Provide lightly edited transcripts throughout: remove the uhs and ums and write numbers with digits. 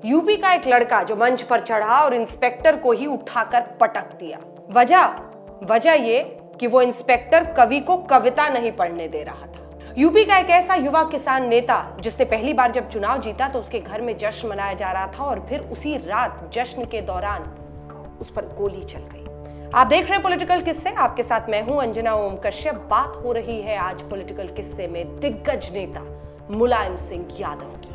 UP का एक लड़का जो मंच पर चढ़ा और इंस्पेक्टर को ही उठाकर पटक दिया। वजह ये कि वो इंस्पेक्टर कवि को कविता नहीं पढ़ने दे रहा था। यूपी का एक ऐसा युवा किसान नेता जिसने पहली बार जब चुनाव जीता तो उसके घर में जश्न मनाया जा रहा था और फिर उसी रात जश्न के दौरान उस पर गोली चल गई। आप देख रहे हैं पॉलिटिकल किस्से, आपके साथ मैं हूं अंजना ओम कश्यप। बात हो रही है आज पॉलिटिकल किस्से में दिग्गज नेता मुलायम सिंह यादव की।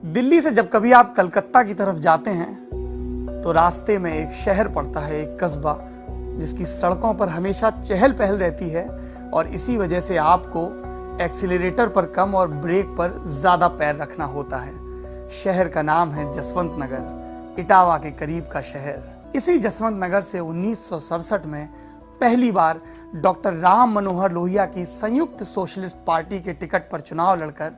दिल्ली से जब कभी आप कलकत्ता की तरफ जाते हैं तो रास्ते में एक शहर पड़ता है, एक कस्बा, जिसकी सड़कों पर हमेशा चहल पहल रहती है और इसी वजह से आपको एक्सीलरेटर पर कम और ब्रेक पर ज्यादा पैर रखना होता है। शहर का नाम है जसवंत नगर, इटावा के करीब का शहर। इसी जसवंत नगर से 1967 में पहली बार डॉक्टर राम मनोहर लोहिया की संयुक्त सोशलिस्ट पार्टी के टिकट पर चुनाव लड़कर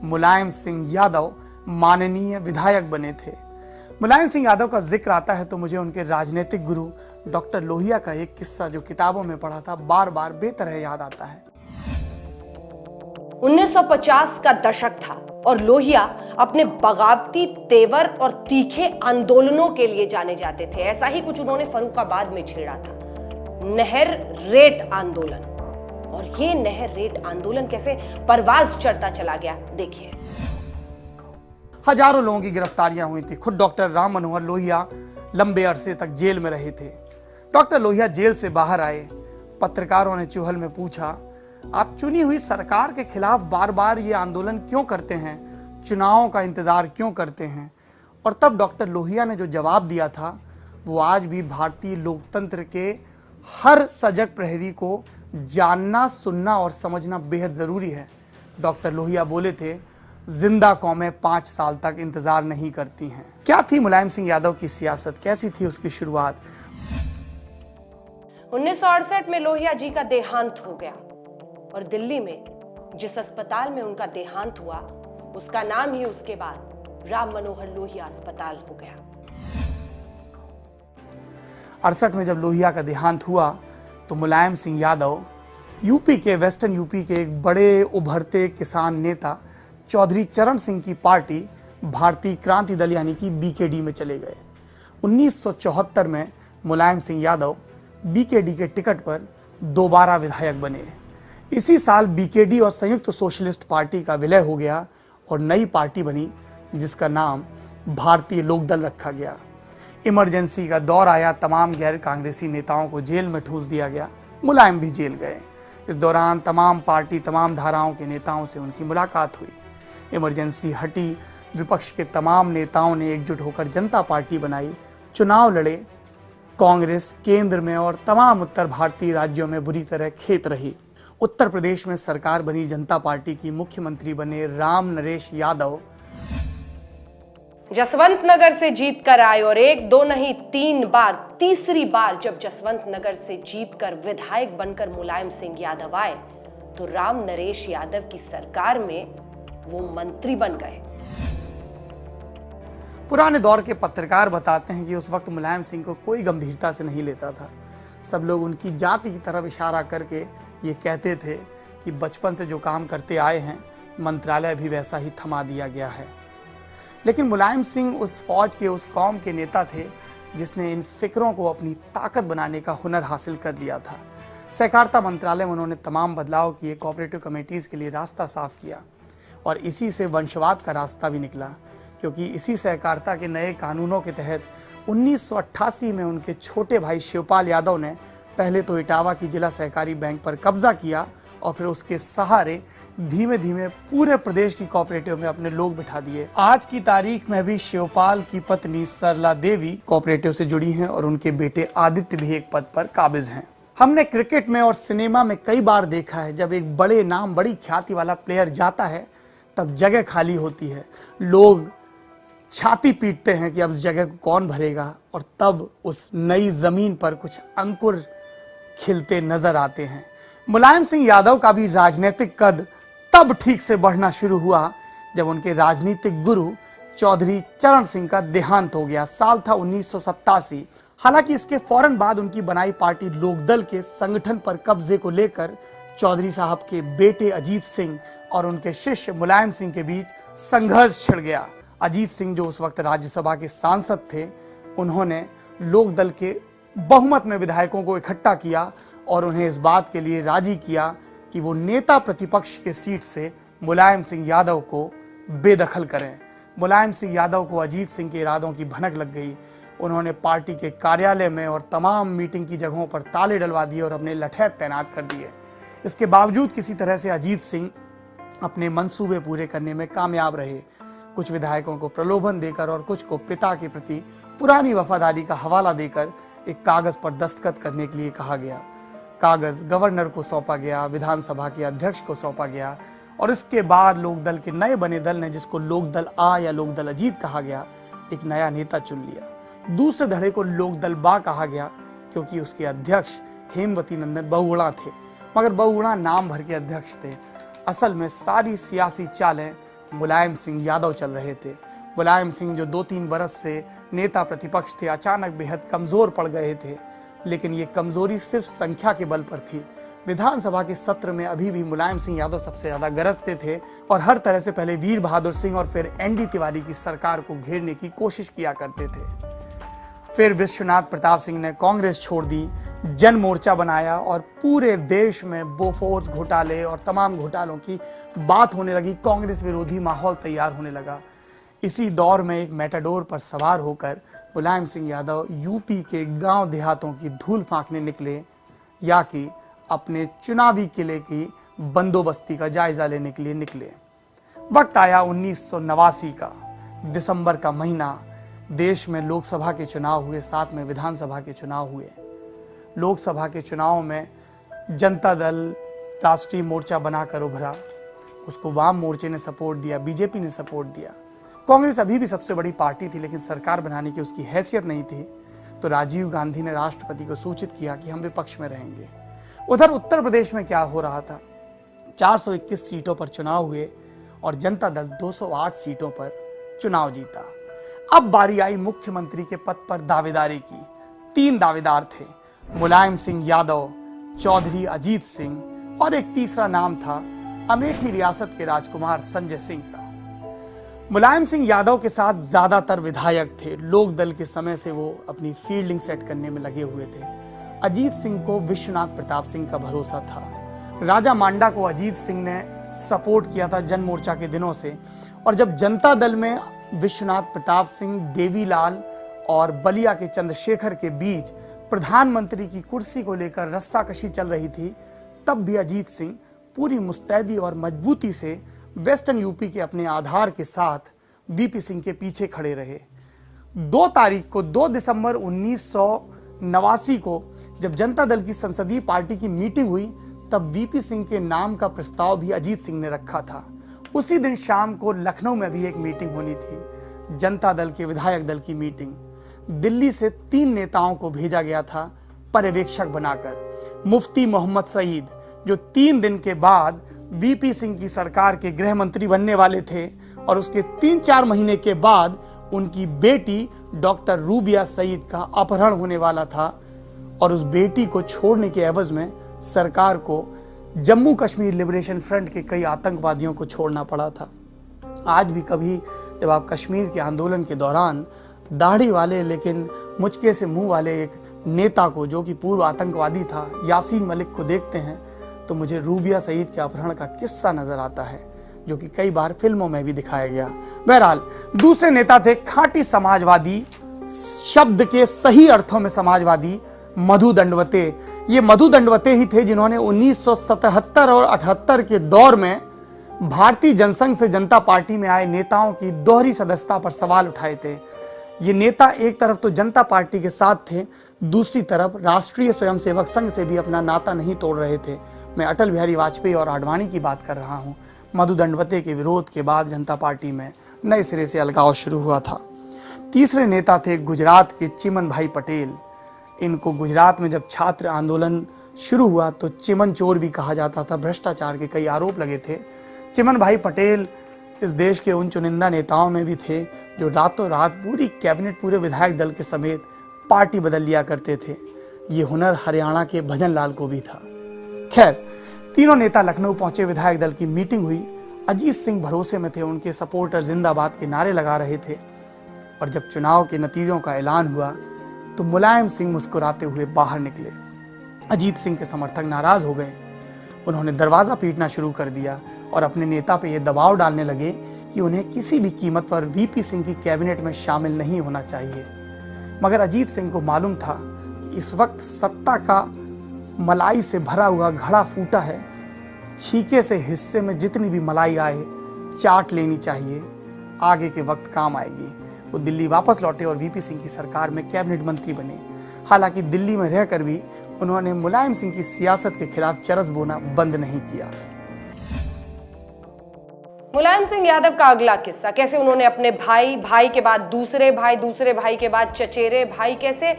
मुलायम सिंह यादव माननीय विधायक बने थे। मुलायम सिंह यादव का जिक्र आता है तो मुझे उनके राजनीतिक गुरु डॉक्टर लोहिया का एक किस्सा जो किताबों में पढ़ा था बार बार बेतरह याद आता है। 1950 का दशक था और लोहिया अपने बगावती तेवर और तीखे आंदोलनों के लिए जाने जाते थे। ऐसा ही कुछ उन्होंने फर्रुखाबाद में छेड़ा था, नहर रेट आंदोलन। और ये नहर रेट आंदोलन कैसे परवाज चढ़ता चला गया, देखिए। हजारों लोगों की गिरफ्तारियां हुई थी। खुद डॉक्टर राम मनोहर लोहिया लंबे अरसे तक जेल में रहे थे। डॉक्टर लोहिया जेल से बाहर आए। पत्रकारों ने चुहल में पूछा, आप चुनी हुई सरकार के खिलाफ बार बार ये आंदोलन क्यों करते हैं, चुनावों का इंतजार क्यों करते हैं? और तब डॉक्टर लोहिया ने जो जवाब दिया था वो आज भी भारतीय लोकतंत्र के हर सजग प्रहरी को जानना, सुनना और समझना बेहद जरूरी है। डॉक्टर लोहिया बोले थे, जिंदा कौमें 5 साल तक इंतजार नहीं करती हैं। क्या थी मुलायम सिंह यादव की सियासत, कैसी थी उसकी शुरुआत? 1968 में लोहिया जी का देहांत हो गया और दिल्ली में जिस अस्पताल में उनका देहांत हुआ उसका नाम ही उसके बाद राम मनोहर लोहिया अस्पताल हो गया। 68 में जब लोहिया का देहांत हुआ तो मुलायम सिंह यादव यूपी के, वेस्टर्न यूपी के एक बड़े उभरते किसान नेता चौधरी चरण सिंह की पार्टी भारतीय क्रांति दल यानी कि बीकेडी में चले गए। 1974 में मुलायम सिंह यादव बीकेडी के टिकट पर दोबारा विधायक बने। इसी साल बीकेडी और संयुक्त सोशलिस्ट पार्टी का विलय हो गया और नई पार्टी बनी जिसका नाम भारतीय लोकदल रखा गया। इमरजेंसी का दौर आया, तमाम गैर कांग्रेसी नेताओं को जेल में ठूस दिया गया। मुलायम भी जेल गए। इस दौरान तमाम पार्टी, तमाम धाराओं के नेताओं से उनकी मुलाकात हुई। इमरजेंसी हटी, विपक्ष के तमाम नेताओं ने एकजुट होकर जनता पार्टी बनाई, चुनाव लड़े। कांग्रेस केंद्र में और तमाम उत्तर भारतीय राज्यों में बुरी तरह खेत रही। उत्तर प्रदेश में सरकार बनी, जनता पार्टी की मुख्यमंत्री बने राम नरेश यादव। जसवंत नगर से जीत कर आए और 1, 2 नहीं 3 बार, तीसरी बार जब जसवंत नगर से जीतकर विधायक बनकर मुलायम सिंह यादव आए तो राम नरेश यादव की सरकार में वो मंत्री बन गए। पुराने दौर के पत्रकार बताते हैं कि उस वक्त मुलायम सिंह को कोई गंभीरता से नहीं लेता था। सब लोग उनकी जाति की तरफ इशारा करके ये कहते थे कि बचपन से जो काम करते आए हैं मंत्रालय भी वैसा ही थमा दिया गया है। लेकिन मुलायम सिंह उस फौज के, उस कौम के नेता थे जिसने इन फिक्रों को अपनी ताकत बनाने का हुनर हासिल कर लिया था। सहकारिता मंत्रालय में उन्होंने तमाम बदलाव किए, कोऑपरेटिव कमेटीज़ के लिए रास्ता साफ किया और इसी से वंशवाद का रास्ता भी निकला, क्योंकि इसी सहकारिता के नए कानूनों के तहत 1988 में उनके छोटे भाई शिवपाल यादव ने पहले तो इटावा की जिला सहकारी बैंक पर कब्जा किया और फिर उसके सहारे धीमे धीमे पूरे प्रदेश की कोऑपरेटिव में अपने लोग बिठा दिए। आज की तारीख में भी शिवपाल की पत्नी सरला देवी कोऑपरेटिव से जुड़ी हैं और उनके बेटे आदित्य भी एक पद पर काबिज हैं। हमने क्रिकेट में और सिनेमा में कई बार देखा है, जब एक बड़े नाम, बड़ी ख्याति वाला प्लेयर जाता है तब जगह खाली होती है, लोग छाती पीटते हैं कि अब इस जगह को कौन भरेगा, और तब उस नई जमीन पर कुछ अंकुर खिलते नजर आते हैं। मुलायम सिंह यादव का भी राजनीतिक कद तब ठीक से बढ़ना शुरू हुआ जब उनके राजनीतिक गुरु चौधरी चरण सिंह का देहांत हो गया। साल था 1987। हालांकि इसके फौरन बाद उनकी बनाई पार्टी लोकदल के संगठन पर कब्जे को लेकर चौधरी साहब के बेटे अजीत सिंह और उनके शिष्य मुलायम सिंह के बीच संघर्ष छिड़ गया। अजीत सिंह जो उस वक्त राज्यसभा के सांसद थे, उन्होंने लोकदल के बहुमत में विधायकों को इकट्ठा किया और उन्हें इस बात के लिए राजी किया कि वो नेता प्रतिपक्ष के सीट से मुलायम सिंह यादव को बेदखल करें। मुलायम सिंह यादव को अजीत सिंह के इरादों की भनक लग गई। उन्होंने पार्टी के कार्यालय में और तमाम मीटिंग की जगहों पर ताले डलवा दिए और अपने लठैत तैनात कर दिए। इसके बावजूद किसी तरह से अजीत सिंह अपने मंसूबे पूरे करने में कामयाब रहे। कुछ विधायकों को प्रलोभन देकर और कुछ को पिता के प्रति पुरानी वफादारी का हवाला देकर एक कागज पर दस्तखत करने के लिए कहा गया। कागज गवर्नर को सौंपा गया, विधानसभा के अध्यक्ष को सौंपा गया और इसके बाद लोकदल के नए बने दल ने, जिसको लोकदल आ या लोकदल अजीत कहा गया, एक नया नेता चुन लिया। दूसरे धड़े को लोकदल बा कहा गया क्योंकि उसके अध्यक्ष हेमवती नंदन बहुगुणा थे, मगर बहुगुणा नाम भर के अध्यक्ष थे। असल में सारी सियासी चालें मुलायम सिंह यादव चल रहे थे। मुलायम सिंह जो 2-3 बरस से नेता प्रतिपक्ष थे, अचानक बेहद कमजोर पड़ गए थे, लेकिन ये कमजोरी सिर्फ संख्या के बल पर थी। विधानसभा के सत्र में अभी भी मुलायम सिंह यादव सबसे ज्यादा गरजते थे और हर तरह से पहले वीर बहादुर सिंह और फिर एनडी तिवारी की सरकार को घेरने की कोशिश किया करते थे। फिर विश्वनाथ प्रताप सिंह ने कांग्रेस छोड़ दी, जन मोर्चा बनाया और पूरे देश में बोफोर्स घोटाले और तमाम घोटालों की बात होने लगी। कांग्रेस विरोधी माहौल तैयार होने लगा। इसी दौर में एक मेटाडोर पर सवार होकर मुलायम सिंह यादव यूपी के गांव देहातों की धूल फांकने निकले या कि अपने चुनावी किले की बंदोबस्ती का जायजा लेने के लिए निकले। वक्त आया 1989 का, दिसंबर का महीना। देश में लोकसभा के चुनाव हुए, साथ में विधानसभा के चुनाव हुए। लोकसभा के चुनाव में जनता दल राष्ट्रीय मोर्चा बनाकर उभरा। उसको वाम मोर्चे ने सपोर्ट दिया, बीजेपी ने सपोर्ट दिया। कांग्रेस अभी भी सबसे बड़ी पार्टी थी, लेकिन सरकार बनाने की उसकी हैसियत नहीं थी। तो राजीव गांधी ने राष्ट्रपति को सूचित किया कि हम विपक्ष में रहेंगे। उधर उत्तर प्रदेश में क्या हो रहा था, 421 सीटों पर चुनाव हुए और जनता दल 208 सीटों पर चुनाव जीता। अब बारी आई मुख्यमंत्री के पद पर दावेदारी की। 3 दावेदार थे, मुलायम सिंह यादव, चौधरी अजीत सिंह और एक तीसरा नाम था अमेठी रियासत के राजकुमार संजय सिंह का। मुलायम सिंह यादव के साथ ज्यादातर विधायक थे। लोक दल के समय से वो अपनी फील्डिंग सेट करने में लगे हुए थे। अजीत सिंह को विश्वनाथ प्रताप सिंह का भरोसा था। राजा मांडा को अजीत सिंह ने सपोर्ट किया था जन मोर्चा के दिनों से, और जब जनता दल में विश्वनाथ प्रताप सिंह, देवीलाल और बलिया के चंद्रशेखर के बीच प्रधानमंत्री की कुर्सी को लेकर रस्साकशी चल रही थी, तब भी अजीत सिंह पूरी मुस्तैदी और मजबूती से वेस्टर्न यूपी के अपने आधार के साथ वीपी सिंह के पीछे खड़े रहे। 2 दिसंबर 1989 को जब जनता दल की संसदीय पार्टी की मीटिंग हुई, तब वीपी सिंह के नाम का प्रस्ताव भी अजीत सिंह ने रखा था। उसी दिन शाम को लखनऊ में भी एक मीटिंग होनी थी, जनता दल के विधायक दल की मीटिंग। दिल्ली से 3 नेताओं को भेजा गया था पर्यवेक्षक बनाकर। मुफ्ती मोहम्मद सईद, जो 3 दिन के बाद वीपी सिंह की सरकार के गृह मंत्री बनने वाले थे, और उसके 3-4 महीने के बाद उनकी बेटी डॉक्टर रूबिया सईद का अपहरण होने वाला था, और उस बेटी को छोड़ने के एवज में सरकार को जम्मू कश्मीर लिबरेशन फ्रंट के कई आतंकवादियों को छोड़ना पड़ा था। आज भी कभी जब आप कश्मीर के आंदोलन के दौरान दाढ़ी वाले लेकिन मुचके से मुंह वाले एक नेता को, जो कि पूर्व आतंकवादी था, यासीन मलिक को देखते हैं, तो मुझे रूबिया सईद के अपहरण का किस्सा नजर आता है, जो कि कई बार फिल्मों में भी दिखाया गया। बहरहाल दूसरे नेता थे खाटी समाजवादी, शब्द के सही अर्थों में समाजवादी, मधु दंडवते। ये मधु दंडवते ही थे जिन्होंने 1977 और 78 के दौर में भारतीय जनसंघ से जनता पार्टी में आए नेताओं की दोहरी सदस्यता पर सवाल उठाए थे। ये नेता एक तरफ तो जनता पार्टी के साथ थे, दूसरी तरफ राष्ट्रीय स्वयंसेवक संघ से भी अपना नाता नहीं तोड़ रहे थे। मैं अटल बिहारी वाजपेयी और आडवाणी की बात कर रहा हूँ। मधु दंडवते के विरोध के बाद जनता पार्टी में नए सिरे से अलगाव शुरू हुआ था। तीसरे नेता थे गुजरात के चिमन भाई पटेल। इनको गुजरात में जब छात्र आंदोलन शुरू हुआ तो चिमन चोर भी कहा जाता था, भ्रष्टाचार के कई आरोप लगे थे। चिमन भाई पटेल इस देश के उन चुनिंदा नेताओं में भी थे जो रातों रात पूरी कैबिनेट, पूरे विधायक दल के समेत पार्टी बदल लिया करते थे। ये हुनर हरियाणा के भजन लाल को भी था। खैर, तीनों नेता लखनऊ पहुंचे, विधायक दल की मीटिंग हुई अजीत सिंह भरोसे में थे, उनके सपोर्टर जिंदाबाद के नारे लगा रहे थे। और जब चुनाव के नतीजों का ऐलान हुआ तो मुलायम सिंह मुस्कुराते हुए बाहर निकले। अजीत सिंह के समर्थक नाराज हो गए। उन्होंने दरवाजा पीटना शुरू कर दिया और अपने नेता पे यह दबाव डालने लगे कि उन्हें किसी भी कीमत पर वीपी सिंह की कैबिनेट में शामिल नहीं होना चाहिए। मगर अजीत सिंह को मालूम था कि इस वक्त सत्ता का मलाई से भरा हुआ घड़ा फूटा है। छीके से हिस्से में जितनी भी मलाई आए चाट लेनी चाहिए, आगे के वक्त काम आएगी। वो दिल्ली वापस लौटे और वीपी सिंह की सरकार में कैबिनेट मंत्री बने। हालांकि दिल्ली में रहकर भी उन्होंने मुलायम सिंह की सियासत के खिलाफ चरस बोना बंद नहीं किया। मुलायम सिंह यादव का अगला किस्सा, कैसे उन्होंने अपने भाई के बाद दूसरे भाई के बाद चचेरे भाई, कैसे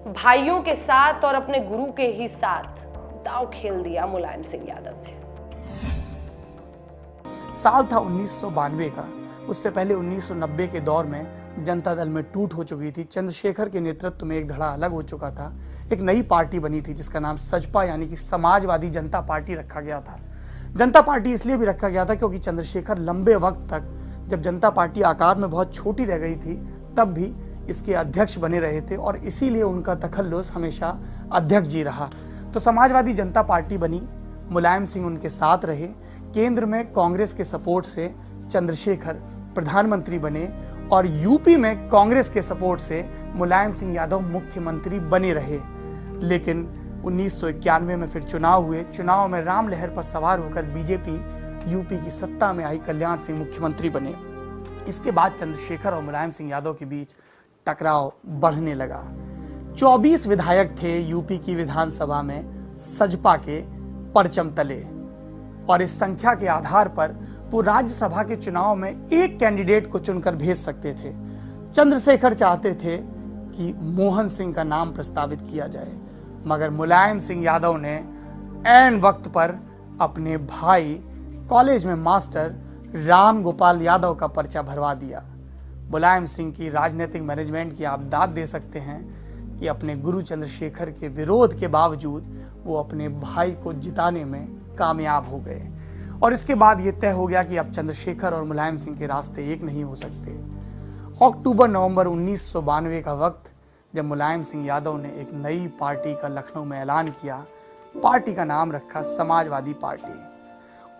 भाइयों के साथ और अपने गुरु के ही साथ दांव खेल दिया मुलायम सिंह यादव ने। साल था 1992 का। उससे पहले 1990 के दौर में जनता दल में टूट हो चुकी थी। चंद्रशेखर के नेतृत्व में एक धड़ा अलग हो चुका था। एक नई पार्टी बनी थी जिसका नाम सजपा यानी कि समाजवादी जनता पार्टी रखा गया था। जनता पार्टी इसलिए भी रखा गया था क्योंकि चंद्रशेखर लंबे वक्त तक, जब जनता पार्टी आकार में बहुत छोटी रह गई थी, तब भी इसके अध्यक्ष बने रहे थे और इसीलिए उनका तखल्लुस हमेशा अध्यक्ष जी रहा। तो समाजवादी जनता पार्टी बनी, मुलायम सिंह उनके साथ रहे। केंद्र में कांग्रेस के सपोर्ट से चंद्रशेखर प्रधानमंत्री बने और यूपी में कांग्रेस के सपोर्ट से मुलायम सिंह यादव मुख्यमंत्री बने रहे। लेकिन 1991 में फिर चुनाव हुए। चुनाव में राम लहर पर सवार होकर बीजेपी यूपी की सत्ता में आई, कल्याण सिंह मुख्यमंत्री बने। इसके बाद चंद्रशेखर और मुलायम सिंह यादव के बीच टकराव बढ़ने लगा। 24 विधायक थे यूपी की विधानसभा में सजपा के परचम तले और इस संख्या के आधार पर वो राज्यसभा के चुनाव में एक कैंडिडेट को चुनकर भेज सकते थे। चंद्रशेखर चाहते थे कि मोहन सिंह का नाम प्रस्तावित किया जाए, मगर मुलायम सिंह यादव ने ऐन वक्त पर अपने भाई कॉलेज में मास्टर राम गोपाल यादव का पर्चा भरवा दिया। मुलायम सिंह की राजनीतिक मैनेजमेंट की आप दाद दे सकते हैं कि अपने गुरु चंद्रशेखर के विरोध के बावजूद वो अपने भाई को जिताने में कामयाब हो गए और इसके बाद ये तय हो गया कि अब चंद्रशेखर और मुलायम सिंह के रास्ते एक नहीं हो सकते। अक्टूबर-नवंबर 1992 का वक्त, जब मुलायम सिंह यादव ने एक नई पार्टी का लखनऊ में ऐलान किया। पार्टी का नाम रखा समाजवादी पार्टी।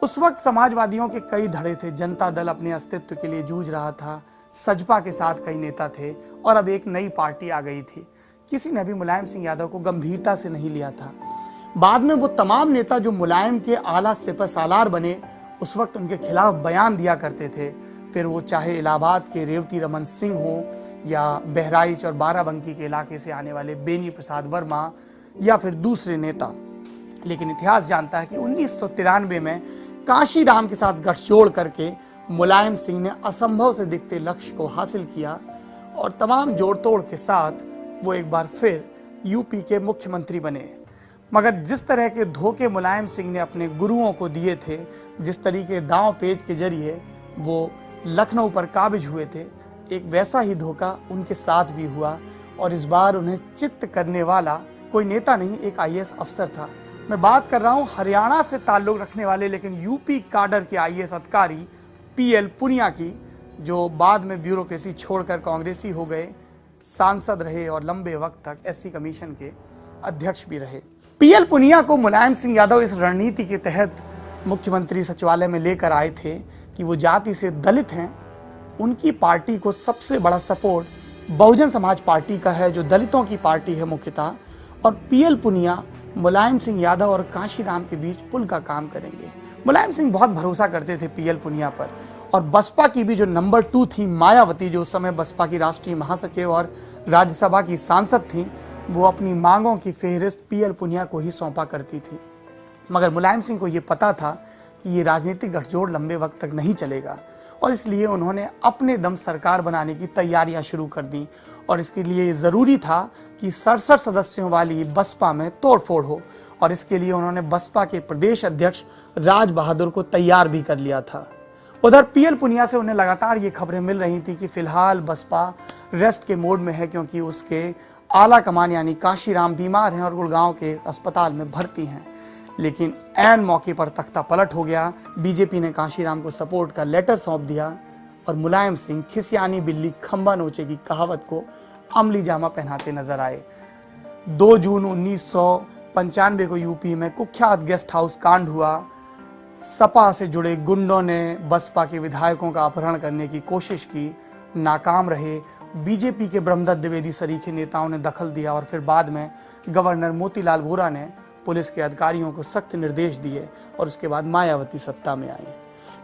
उस वक्त समाजवादियों के कई धड़े थे। जनता दल अपने अस्तित्व के लिए जूझ रहा था, सजपा के साथ कई नेता थे और अब एक नई पार्टी आ गई थी। किसी ने भी मुलायम सिंह यादव को गंभीरता से नहीं लिया था। बाद में वो तमाम नेता जो मुलायम के आला सिपहसालार बने, उस वक्त उनके खिलाफ बयान दिया करते थे। फिर वो चाहे इलाहाबाद के रेवती रमन सिंह हो या बहराइच और बाराबंकी के इलाके से आने वाले बेनी प्रसाद वर्मा या फिर दूसरे नेता। लेकिन इतिहास जानता है कि 1993 में काशीराम के साथ गठजोड़ करके मुलायम सिंह ने असंभव से दिखते लक्ष्य को हासिल किया और तमाम जोड़ तोड़ के साथ वो एक बार फिर यूपी के मुख्यमंत्री बने। मगर जिस तरह के धोखे मुलायम सिंह ने अपने गुरुओं को दिए थे, जिस तरीके दांव पेच के जरिए वो लखनऊ पर काबिज हुए थे, एक वैसा ही धोखा उनके साथ भी हुआ और इस बार उन्हें चित्त करने वाला कोई नेता नहीं, एक आईएएस अफसर था। मैं बात कर रहा हूं हरियाणा से ताल्लुक रखने वाले लेकिन यूपी काडर के आईएएस अधिकारी पीएल पुनिया की, जो बाद में ब्यूरोक्रेसी छोड़कर कांग्रेसी हो गए, सांसद रहे और लंबे वक्त तक एससी कमीशन के अध्यक्ष भी रहे। पीएल पुनिया को मुलायम सिंह यादव इस रणनीति के तहत मुख्यमंत्री सचिवालय में लेकर आए थे कि वो जाति से दलित हैं। उनकी पार्टी को सबसे बड़ा सपोर्ट बहुजन समाज पार्टी का है, जो दलितों की पार्टी है मुख्यतः, और पीएल पुनिया मुलायम सिंह यादव और काशीराम के बीच पुल का काम करेंगे। मुलायम सिंह बहुत भरोसा करते थे पीएल पुनिया पर और बसपा की भी जो नंबर 2 थी मायावती, जो उस समय बसपा की राष्ट्रीय महासचिव और राज्यसभा की सांसद थी, वो अपनी मांगों की फेहरिस्त पीएल पुनिया को ही सौंपा करती थी। मगर मुलायम सिंह को ये पता था कि ये राजनीतिक गठजोड़ लंबे वक्त तक नहीं चलेगा और इसलिए उन्होंने अपने दम सरकार बनाने की तैयारियां शुरू कर दी और इसके लिए ज़रूरी था कि 67 सदस्यों वाली बसपा में तोड़फोड़ हो और इसके लिए उन्होंने बसपा के प्रदेश अध्यक्ष राज बहादुर को तैयार भी कर लिया था। उधर पीएल पुनिया से उन्हें लगातार ये खबरें मिल रही थी कि फिलहाल बसपा रेस्ट के मोड में है क्योंकि उसके आला कमान यानी काशीराम बीमार हैं और गुड़गांव के अस्पताल में भर्ती हैं। लेकिन ऐन मौके पर तख्ता पलट हो गया। बीजेपी ने कांशीराम को सपोर्ट का लेटर सौंप दिया और मुलायम सिंह खिसियानी बिल्ली खंबा नोचे की कहावत को अमली जामा पहनाते नजर आए। 2 जून 1995 को यूपी में कुख्यात गेस्ट हाउस कांड हुआ। सपा से जुड़े गुंडों ने बसपा के विधायकों का अपहरण करने की कोशिश की, नाकाम रहे। बीजेपी के ब्रह्मदत्त द्विवेदी सरीखे नेताओं ने दखल दिया और फिर बाद में गवर्नर मोतीलाल वोरा ने पुलिस के अधिकारियों को सख्त निर्देश दिए और उसके बाद मायावती सत्ता में आई।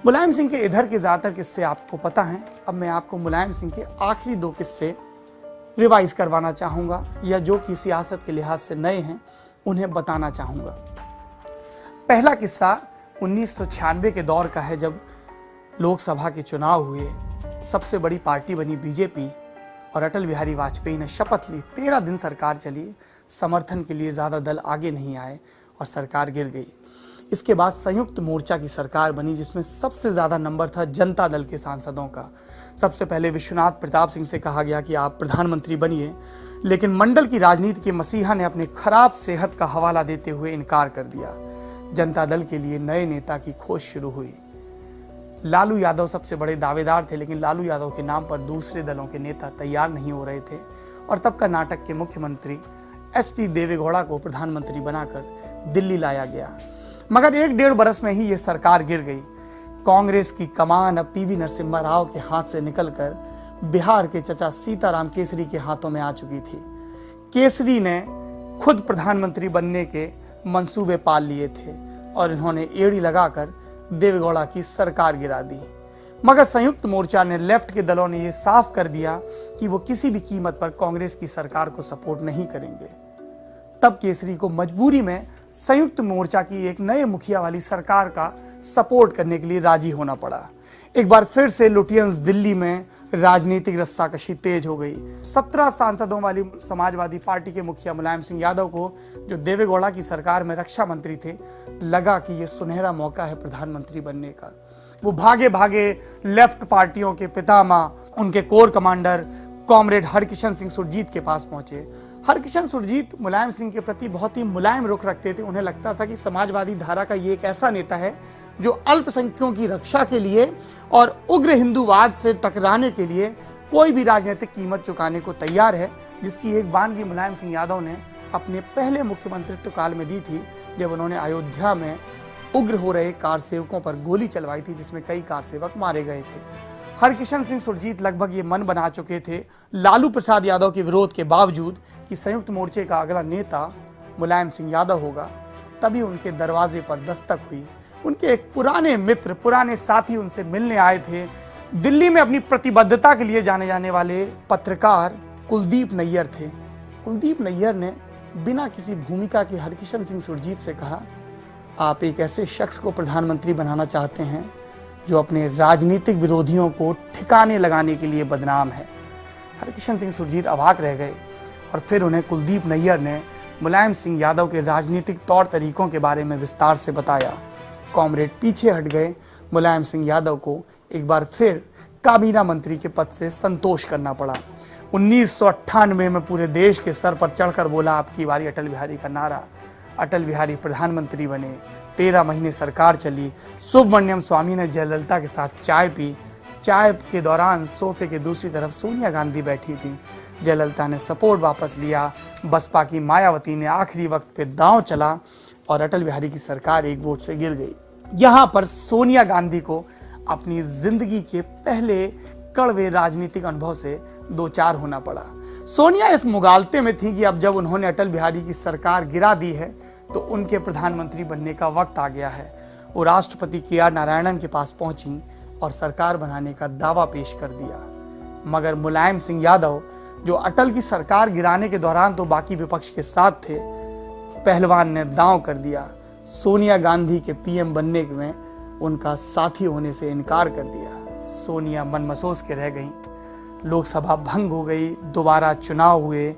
मुलायम सिंह के इधर के ज़्यादातर किस्से आपको पता हैं। अब मैं आपको मुलायम सिंह के आखिरी 2 किस्से रिवाइज करवाना चाहूँगा, या जो कि सियासत के लिहाज से नए हैं उन्हें बताना चाहूँगा। पहला किस्सा 1996 के दौर का है, जब लोकसभा के चुनाव हुए। सबसे बड़ी पार्टी बनी बीजेपी और अटल बिहारी वाजपेयी ने शपथ ली। 13 दिन सरकार चली, समर्थन के लिए ज़्यादा दल आगे नहीं आए और सरकार गिर गई। इसके बाद संयुक्त मोर्चा की सरकार बनी, जिसमें सबसे ज़्यादा नंबर था जनता दल के सांसदों का। सबसे पहले विश्वनाथ प्रताप सिंह से कहा गया कि आप प्रधानमंत्री बनिए, लेकिन मंडल की राजनीति के मसीहा ने अपने खराब सेहत का हवाला देते हुए इनकार कर दिया। जनता दल के लिए नए नेता की खोज शुरू हुई। लालू यादव सबसे बड़े दावेदार थे, लेकिन लालू यादव के नाम पर दूसरे दलों के नेता तैयार नहीं हो रहे थे और तब कर्नाटक के मुख्यमंत्री एच.डी. देवेगौड़ा को प्रधानमंत्री बनाकर दिल्ली लाया गया। मगर 1-1.5 बरस में ही ये सरकार गिर गई। कांग्रेस की कमान अब पीवी नरसिम्हा राव के हाथ से निकलकर बिहार के चचा सीताराम केसरी के हाथों में आ चुकी थी। केसरी ने खुद प्रधानमंत्री बनने के मंसूबे पाल लिए थे और इन्होंने एड़ी लगाकर देवेगौड़ा की सरकार गिरा दी। मगर संयुक्त मोर्चा ने, लेफ्ट के दलों ने यह साफ कर दिया कि वो किसी भी कीमत पर कांग्रेस की सरकार को सपोर्ट नहीं करेंगे। तब केसरी को मजबूरी में संयुक्त मोर्चा की एक नए मुखिया वाली सरकार का सपोर्ट करने के लिए राजी होना पड़ा। एक बार फिर से लुटियंस दिल्ली में राजनीतिक रस्साकशी तेज हो गई। 17 सांसदों वाली समाजवादी पार्टी के मुखिया मुलायम सिंह यादव को, जो देवेगौड़ा की सरकार में रक्षा मंत्री थे, लगा कि यह सुनहरा मौका है प्रधानमंत्री बनने का। वो भागे भागे लेफ्ट पार्टियों के पितामह, उनके core commander comrade Harkishan Singh Surjeet के पास पहुंचे। हरकिशन सुरजीत मुलायम सिंह के प्रति बहुत ही मुलायम रुख रखते थे। उन्हें लगता था कि समाजवादी धारा का ये एक ऐसा नेता है जो अल्पसंख्यकों की रक्षा के लिए और उग्र हिंदूवाद से टकराने के लिए कोई भी राजनीतिक कीमत चुकाने को तैयार है, जिसकी एक बानगी मुलायम सिंह यादव ने अपने पहले मुख्यमंत्रित्व काल में दी थी, जब उन्होंने अयोध्या में उग्र हो रहे कार सेवकों पर गोली चलवाई थी, जिसमें कई कार सेवक मारे गए थे। हरकिशन सिंह सुरजीत लगभग ये मन बना चुके थे, लालू प्रसाद यादव के विरोध के बावजूद, कि संयुक्त मोर्चे का अगला नेता मुलायम सिंह यादव होगा। तभी उनके दरवाजे पर दस्तक हुई। उनके एक पुराने मित्र, पुराने साथी उनसे मिलने आए थे। दिल्ली में अपनी प्रतिबद्धता के लिए जाने जाने वाले पत्रकार कुलदीप नैयर थे। कुलदीप नैयर ने बिना किसी भूमिका के हरकिशन सिंह सुरजीत से कहा, आप एक ऐसे शख्स को प्रधानमंत्री बनाना चाहते हैं जो अपने राजनीतिक विरोधियों को ठिकाने लगाने के लिए बदनाम है। हरकिशन सिंह सुरजीत अवाक रह गए और फिर उन्हें कुलदीप नैयर ने मुलायम सिंह यादव के राजनीतिक तौर तरीकों के बारे में विस्तार से बताया। कॉमरेड पीछे हट गए। मुलायम सिंह यादव को एक बार फिर काबीना मंत्री के पद से संतोष करना पड़ा। 1998 में पूरे देश के सर पर चढ़कर बोला, आपकी बारी अटल बिहारी का नारा। अटल बिहारी प्रधानमंत्री बने। 13 महीने सरकार चली। सुब्रमण्यम स्वामी ने जयललिता के साथ चाय पी। चाय के दौरान सोफे के दूसरी तरफ सोनिया गांधी बैठी थी। जयललिता ने सपोर्ट वापस लिया। बसपा की मायावती ने आखिरी वक्त पे दांव चला और अटल बिहारी की सरकार एक वोट से गिर गई। यहाँ पर सोनिया गांधी को अपनी जिंदगी के पहले कड़वे राजनीतिक अनुभव से दो चार होना पड़ा। सोनिया इस मुगालते में थी कि अब जब उन्होंने अटल बिहारी की सरकार गिरा दी है तो उनके प्रधानमंत्री बनने का वक्त आ गया है। वो राष्ट्रपति के.आर. नारायणन के पास पहुंची और सरकार बनाने का दावा पेश कर दिया। मगर मुलायम सिंह यादव, जो अटल की सरकार गिराने के दौरान तो बाकी विपक्ष के साथ थे, पहलवान ने दांव कर दिया। सोनिया गांधी के पीएम बनने में उनका साथी होने से इनकार कर दिया। सोनिया मनमसोस के रह गईं। लोकसभा भंग हो गई। दोबारा चुनाव हुए।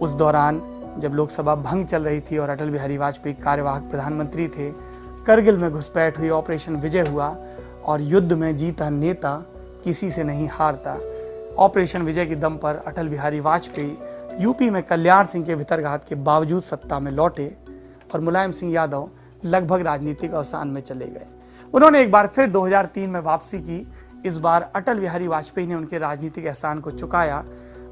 उस दौरान जब लोकसभा भंग चल रही थी और अटल बिहारी वाजपेयी कार्यवाहक प्रधानमंत्री थे, करगिल में घुसपैठ हुई, ऑपरेशन विजय हुआ और युद्ध में जीता नेता किसी से नहीं हारता। ऑपरेशन विजय के दम पर अटल बिहारी वाजपेयी यूपी में कल्याण सिंह के भितरघात के बावजूद सत्ता में लौटे और मुलायम सिंह यादव लगभग राजनीतिक अवसान में चले गए। उन्होंने एक बार फिर 2003 में वापसी की। इस बार अटल बिहारी वाजपेयी ने उनके राजनीतिक एहसान को चुकाया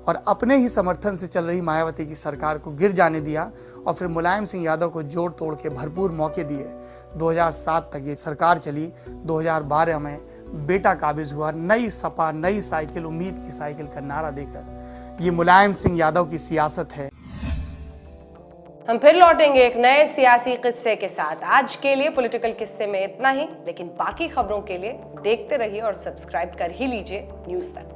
और अपने ही समर्थन से चल रही मायावती की सरकार को गिर जाने दिया और फिर मुलायम सिंह यादव को जोड़ तोड़ के भरपूर मौके दिए। 2007 तक ये सरकार चली। 2012 में बेटा काबिज हुआ, नई सपा नई साइकिल, उम्मीद की साइकिल का नारा देकर। ये मुलायम सिंह यादव की सियासत है। हम फिर लौटेंगे एक नए सियासी किस्से के साथ। आज के लिए पॉलिटिकल किस्से में इतना ही, लेकिन बाकी खबरों के लिए देखते रहिए और सब्सक्राइब कर ही लीजिए न्यूज़ तक।